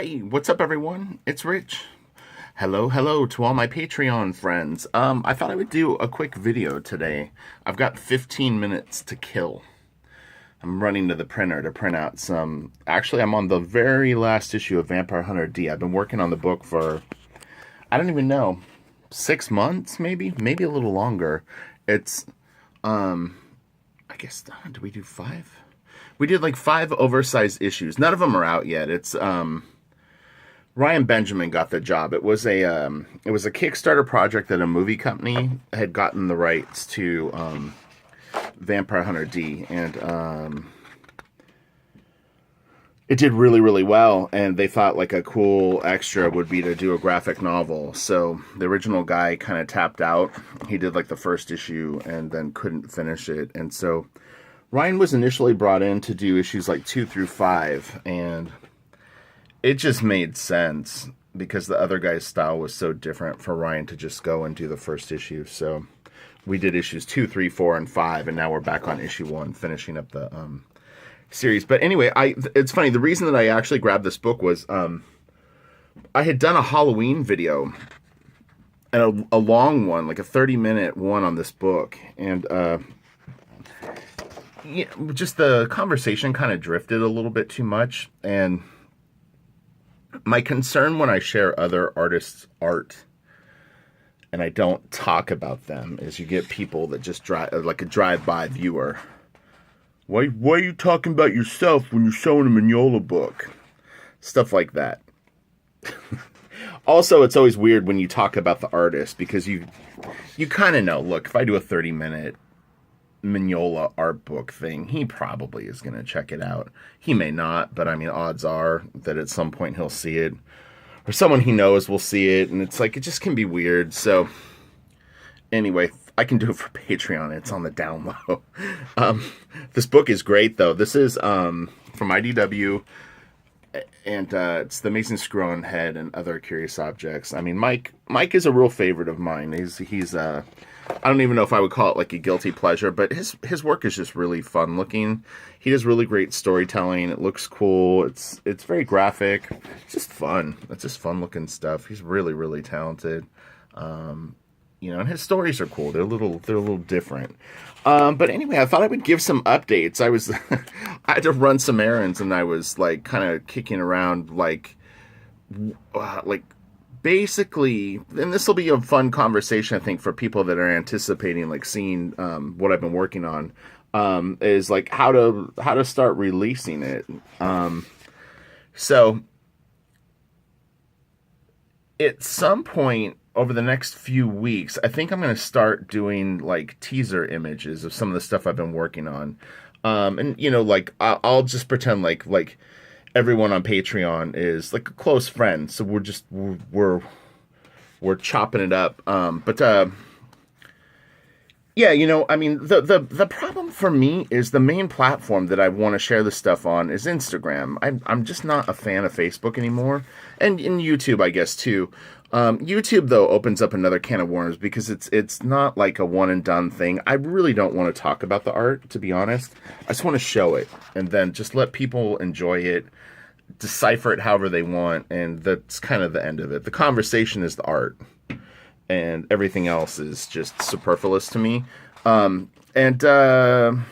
Hey, what's up, everyone? It's Rich. Hello to all my Patreon friends. I thought I would do a quick video today. I've got 15 minutes to kill. I'm running to the printer to print out some. Actually, I'm on the very last issue of Vampire Hunter D. I've been working on the book for, I don't even know, 6 months, maybe a little longer. It's, I guess, did we do 5? We did like 5 oversized issues. None of them are out yet. It's, Ryan Benjamin got the job. It was a Kickstarter project that a movie company had gotten the rights to Vampire Hunter D, and it did really well. And they thought like a cool extra would be to do a graphic novel. So the original guy kind of tapped out. He did like the first issue and then couldn't finish it. And so Ryan was initially brought in to do issues like 2 through 5, and it just made sense because the other guy's style was so different for Ryan to just go and do the first issue. So we did issues 2, 3, 4, and 5, and now we're back on issue 1, finishing up the series. But anyway, it's funny. The reason that I actually grabbed this book was I had done a Halloween video, and a long one, like a 30-minute one on this book, and just the conversation kind of drifted a little bit too much, and my concern when I share other artists' art and I don't talk about them is you get people that just like a drive-by viewer. Why are you talking about yourself when you're showing a Mignola book? Stuff like that. Also, it's always weird when you talk about the artist because you kind of know, look, if I do a 30-minute Mignola art book thing, he probably is going to check it out. He may not, but I mean, odds are that at some point he'll see it, or someone he knows will see it, and it's like, it just can be weird. So anyway, I can do it for Patreon. It's on the down low. This book is great, though. This is from IDW, and it's The Amazing Screw-On Head and Other Curious Objects. I mean, Mike is a real favorite of mine. He's I don't even know if I would call it like a guilty pleasure, but his work is just really fun looking. He does really great storytelling. It looks cool. It's very graphic. It's just fun. It's just fun looking stuff. He's really talented. And his stories are cool. They're a little different. But anyway, I thought I would give some updates. I had to run some errands, and I was like kind of kicking around like basically, and this will be a fun conversation, I think, for people that are anticipating like seeing what I've been working on, is like how to start releasing it. So at some point over the next few weeks, I think I'm going to start doing like teaser images of some of the stuff I've been working on. And like I'll just pretend like everyone on Patreon is like a close friend, so we're chopping it up. Yeah, I mean, the problem for me is the main platform that I want to share this stuff on is Instagram. I'm just not a fan of Facebook anymore, and in YouTube, I guess too. YouTube though opens up another can of worms because it's not like a one and done thing. I really don't want to talk about the art, to be honest. I just want to show it and then just let people enjoy it, decipher it however they want, and that's kind of the end of it. The conversation is the art, and everything else is just superfluous to me. Instagram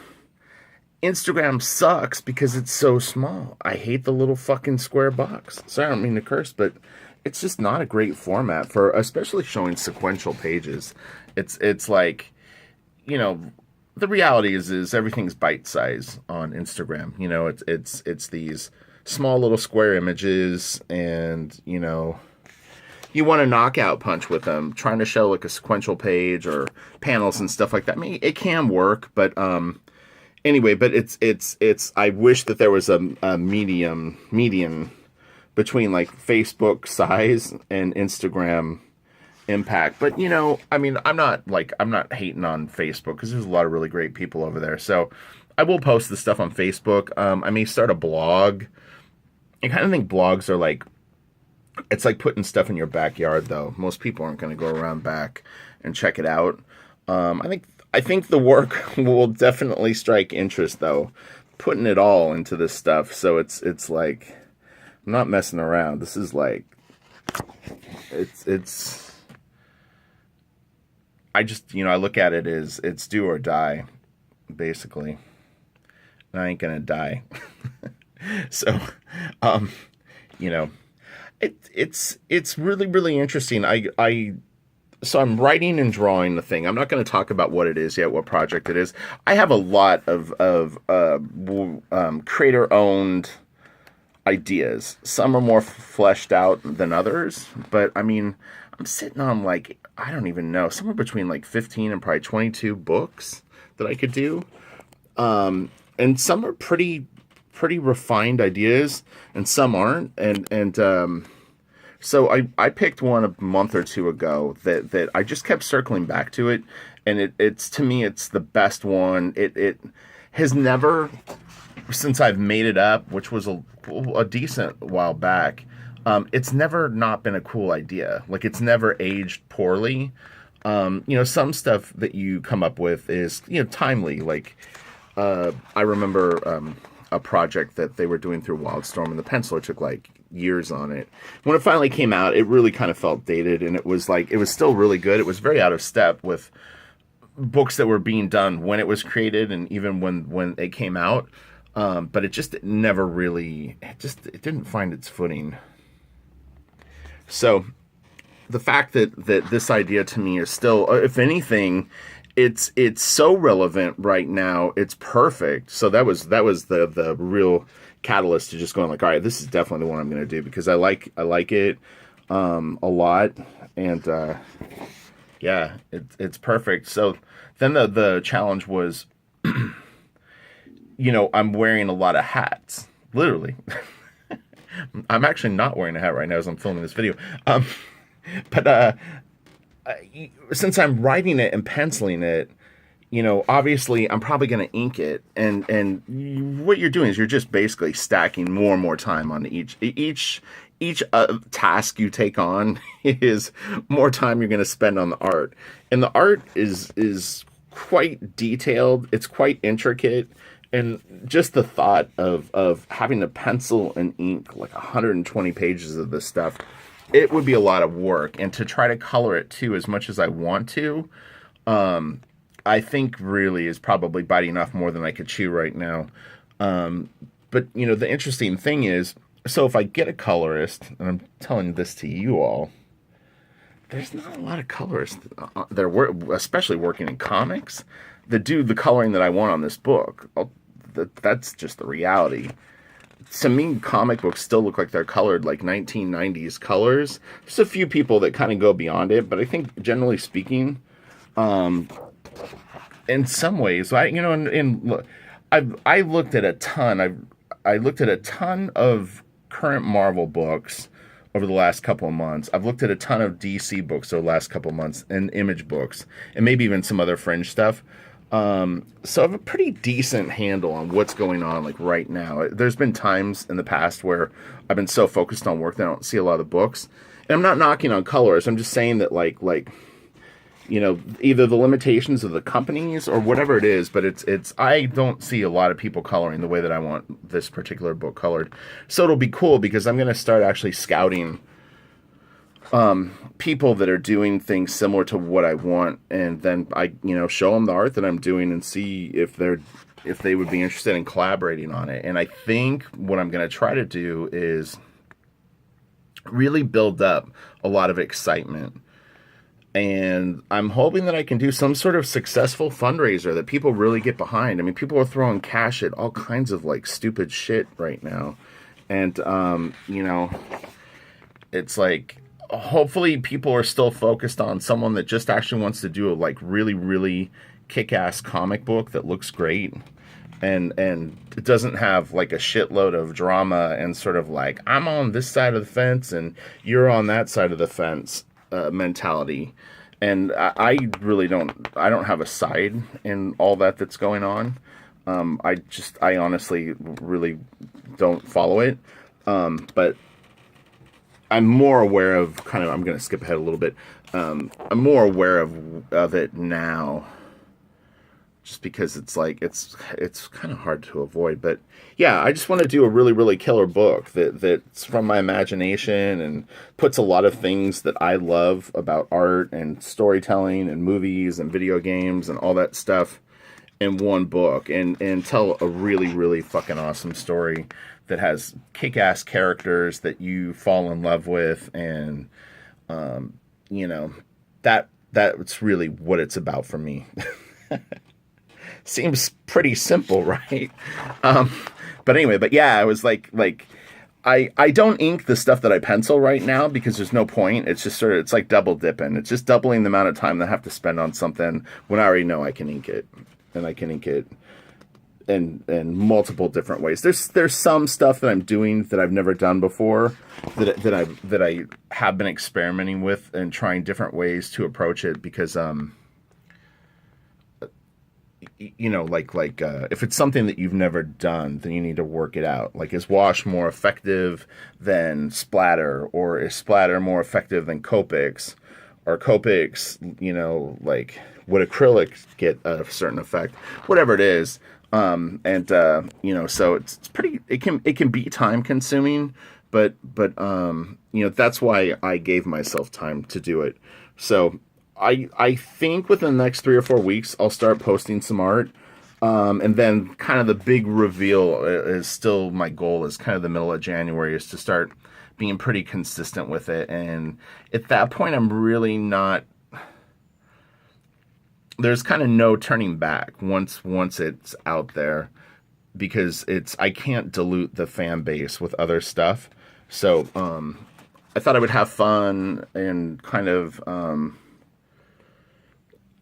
sucks because it's so small. I hate the little fucking square box. Sorry, I don't mean to curse, but it's just not a great format for especially showing sequential pages. It's like, the reality is everything's bite size on Instagram. It's these small little square images, and you want to knockout punch with them, trying to show like a sequential page or panels and stuff like that. I mean, it can work, but anyway, but it's I wish that there was a median between like Facebook size and Instagram impact. But I mean, I'm not hating on Facebook because there's a lot of really great people over there. So I will post the stuff on Facebook. I may start a blog. I kind of think blogs are like, it's like putting stuff in your backyard, though. Most people aren't going to go around back and check it out. I think the work will definitely strike interest, though, putting it all into this stuff. So it's like, I'm not messing around. This is like, it's, I just, I look at it as it's do or die, basically. And I ain't gonna die. So, you know, it's really, really interesting. So I'm writing and drawing the thing. I'm not going to talk about what it is yet, what project it is. I have a lot of creator-owned ideas. Some are more fleshed out than others, but I mean, I'm sitting on like, I don't even know, somewhere between like 15 and probably 22 books that I could do. And some are pretty refined ideas, and some aren't. So I picked one a month or two ago that I just kept circling back to it, and it's to me it's the best one. It has never, since I've made it up, which was a decent while back, it's never not been a cool idea. Like, it's never aged poorly. Some stuff that you come up with is timely. Like, I remember a project that they were doing through Wildstorm, and the penciler took like years on it. When it finally came out, it really kind of felt dated, and it was still really good. It was very out of step with books that were being done when it was created and even when it came out. But it just never really, it didn't find its footing. So the fact that this idea to me is still, if anything, it's so relevant right now. It's perfect. So that was the real catalyst to just going like, all right, this is definitely the one I'm going to do, because I like it a lot, and yeah, it's perfect. So then the challenge was, I'm wearing a lot of hats, literally. I'm actually not wearing a hat right now as I'm filming this video. But since I'm writing it and penciling it, obviously I'm probably going to ink it, and what you're doing is you're just basically stacking more and more time on each task you take on is more time you're going to spend on the art. And the art is quite detailed. It's quite intricate. And just the thought of having to pencil and ink like 120 pages of this stuff, it would be a lot of work. And to try to color it too as much as I want to, I think really is probably biting off more than I could chew right now. But the interesting thing is, so if I get a colorist, and I'm telling this to you all, there's not a lot of colorists that are especially working in comics, that do the coloring that I want on this book. That's just the reality. To me, comic books still look like they're colored like 1990s colors. There's a few people that kind of go beyond it, but I think generally speaking, in some ways, I looked at a ton. I looked at a ton of current Marvel books over the last couple of months. I've looked at a ton of DC books over the last couple of months, and Image books, and maybe even some other fringe stuff. So I have a pretty decent handle on what's going on like right now. There's been times in the past where I've been so focused on work that I don't see a lot of books. And I'm not knocking on colors. I'm just saying that like either the limitations of the companies or whatever it is, but it's I don't see a lot of people coloring the way that I want this particular book colored. So it'll be cool because I'm going to start actually scouting people that are doing things similar to what I want, and then I show them the art that I'm doing and see if they would be interested in collaborating on it. And I think what I'm going to try to do is really build up a lot of excitement, and I'm hoping that I can do some sort of successful fundraiser that people really get behind. I mean, people are throwing cash at all kinds of like stupid shit right now, and it's like, hopefully people are still focused on someone that just actually wants to do a like really, really kick-ass comic book that looks great, and it doesn't have like a shitload of drama and sort of like, I'm on this side of the fence and you're on that side of the fence mentality. And I really don't have a side in all that's going on. I honestly really don't follow it. But I'm more aware of I'm going to skip ahead a little bit. I'm more aware of it now, just because it's like it's kind of hard to avoid. But yeah, I just want to do a really really killer book that's from my imagination and puts a lot of things that I love about art and storytelling and movies and video games and all that stuff in one book, and tell a really really fucking awesome story that has kick-ass characters that you fall in love with, and you know, that's really what it's about for me. Seems pretty simple, right? Um, but anyway, but yeah, I was like I don't ink the stuff that I pencil right now because there's no point. It's just sort of, it's like double dipping. It's just doubling the amount of time that I have to spend on something when I already know I can ink it, and I can ink it in multiple different ways. There's some stuff that I'm doing that I've never done before, that I have been experimenting with and trying different ways to approach it, because you know, if it's something that you've never done, then you need to work it out. Like, is wash more effective than splatter, or is splatter more effective than Copics, or Copics, you know, like, would acrylic get a certain effect, whatever it is. You know, so it's pretty, it can be time consuming, but you know, that's why I gave myself time to do it. So I think within the next 3 or 4 weeks, I'll start posting some art. And then kind of the big reveal is still my goal, is kind of the middle of January, is to start being pretty consistent with it. And at that point, I'm really not, there's kind of no turning back once it's out there, because I can't dilute the fan base with other stuff. So, I thought I would have fun and kind of,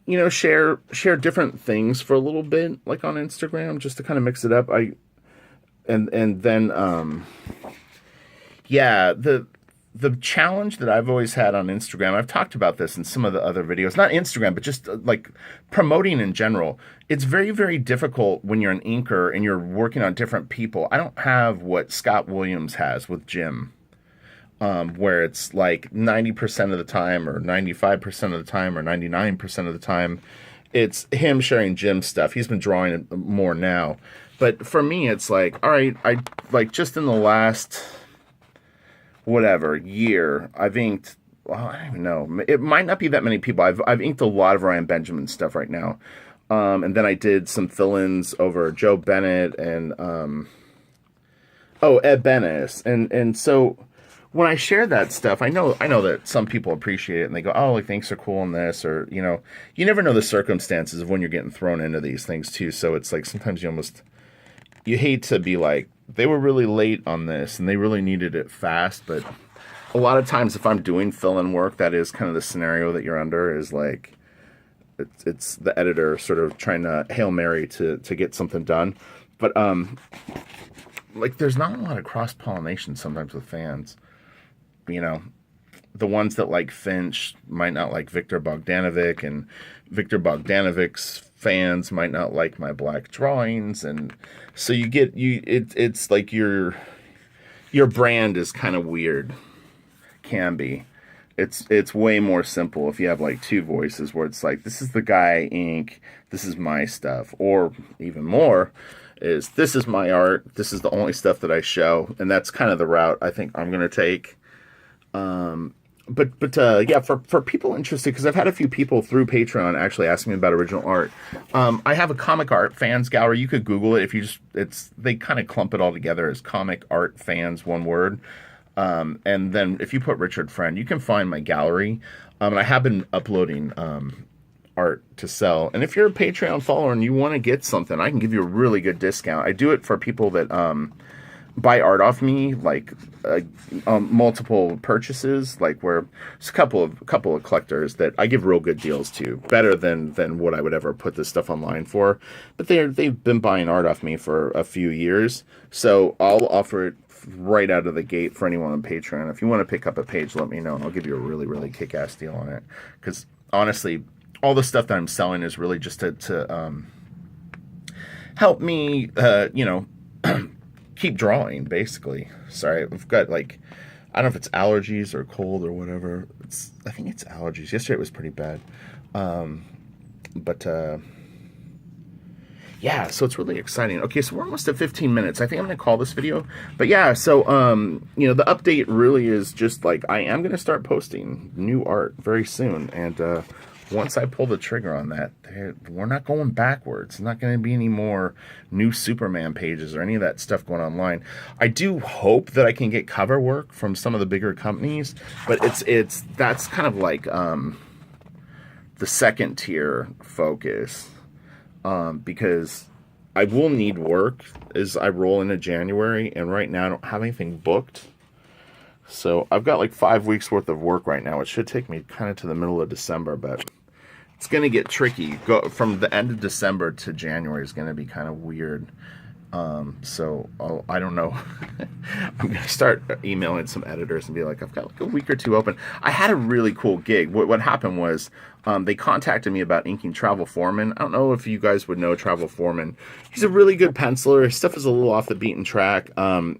you know, share different things for a little bit, like on Instagram, just to kind of mix it up. And then yeah, the challenge that I've always had on Instagram, I've talked about this in some of the other videos, not Instagram, but just like promoting in general. It's very, very difficult when you're an inker and you're working on different people. I don't have what Scott Williams has with Jim. Where it's like 90% of the time, or 95% of the time, or 99% of the time, it's him sharing Jim's stuff. He's been drawing more now. But for me, it's like, all right, I like, just in the last, whatever, year, I've inked, well, I don't even know. It might not be that many people. I've inked a lot of Ryan Benjamin stuff right now. And then I did some fill-ins over Joe Bennett and, Ed Bennis. And so when I share that stuff, I know that some people appreciate it and they go, oh, like, thanks are cool on this, or, you know, you never know the circumstances of when you're getting thrown into these things too. So it's like, sometimes you hate to be like, they were really late on this and they really needed it fast. But a lot of times, if I'm doing fill-in work, that is kind of the scenario that you're under, is like, it's the editor sort of trying to Hail Mary to get something done. But like, there's not a lot of cross-pollination sometimes with fans. You know, the ones that like Finch might not like Victor Bogdanovic, and Victor Bogdanovic's fans might not like my black drawings, and so it's like your brand is kind of weird. Can be. It's way more simple if you have like two voices, where it's like, this is the guy ink, this is my stuff, or even more is, this is my art, this is the only stuff that I show, and that's kind of the route I think I'm gonna take. Yeah, for people interested, because I've had a few people through Patreon actually asking me about original art. I have a comic art fans gallery. You could Google it if you they kind of clump it all together as comic art fans, one word. And then if you put Richard Friend, you can find my gallery. And I have been uploading art to sell. And if you're a Patreon follower and you want to get something, I can give you a really good discount. I do it for people that buy art off me, like multiple purchases, like where it's a couple of collectors that I give real good deals to, better than what I would ever put this stuff online for. But they've been buying art off me for a few years, so I'll offer it right out of the gate for anyone on Patreon. If you want to pick up a page, let me know, and I'll give you a really, really kick-ass deal on it. Because honestly, all the stuff that I'm selling is really just to help me, you know, keep drawing, basically. Sorry, I've got, like, I don't know if it's allergies or cold or whatever. I think it's allergies. Yesterday it was pretty bad. yeah, so it's really exciting. Okay, so we're almost at 15 minutes. I think I'm going to call this video. But yeah, so, you know, the update really is just like, I am going to start posting new art very soon. And once I pull the trigger on that, we're not going backwards. It's not going to be any more new Superman pages or any of that stuff going online. I do hope that I can get cover work from some of the bigger companies, but that's kind of like the second tier focus. Because I will need work as I roll into January, and right now I don't have anything booked. So I've got like 5 weeks worth of work right now. It should take me kind of to the middle of December, but it's going to get tricky. Go from the end of December to January is going to be kind of weird. I don't know. I'm going to start emailing some editors and be like, I've got like a week or two open. I had a really cool gig. What happened was they contacted me about inking Travel Foreman. I don't know if you guys would know Travel Foreman. He's a really good penciler. His stuff is a little off the beaten track.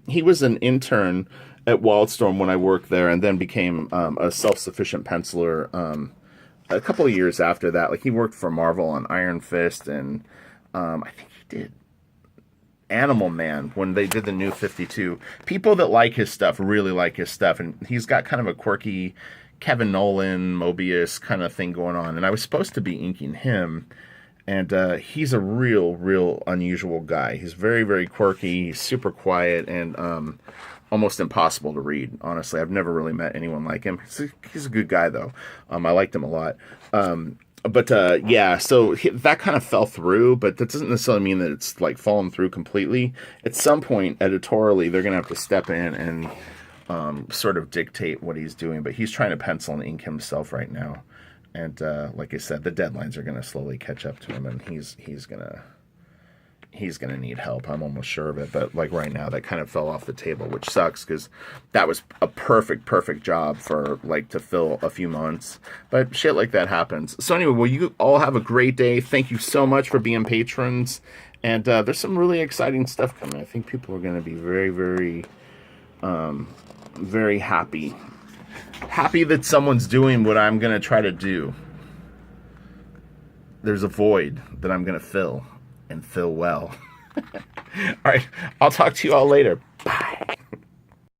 He was an intern at Wildstorm when I worked there, and then became a self-sufficient penciler a couple of years after that. Like, he worked for Marvel on Iron Fist, and I think he did Animal Man when they did the New 52. People that like his stuff really like his stuff, and he's got kind of a quirky Kevin Nolan, Mobius kind of thing going on. And I was supposed to be inking him, and he's a real unusual guy. He's very, very quirky. He's super quiet and almost impossible to read. Honestly, I've never really met anyone like him. He's a good guy though. I liked him a lot. Yeah, so that kind of fell through, but that doesn't necessarily mean that it's like fallen through completely. At some point, editorially, they're going to have to step in and sort of dictate what he's doing. But he's trying to pencil and ink himself right now. And like I said, the deadlines are going to slowly catch up to him, and he's gonna need help. I'm almost sure of it. But like right now, that kind of fell off the table, which sucks because that was a perfect job for like to fill a few months. But shit like that happens. So anyway, well, you all have a great day. Thank you so much for being patrons. And there's some really exciting stuff coming. I think people are going to be very happy. Happy that someone's doing what I'm going to try to do. There's a void that I'm going to fill. And fill well. All right, I'll talk to you all later. Bye.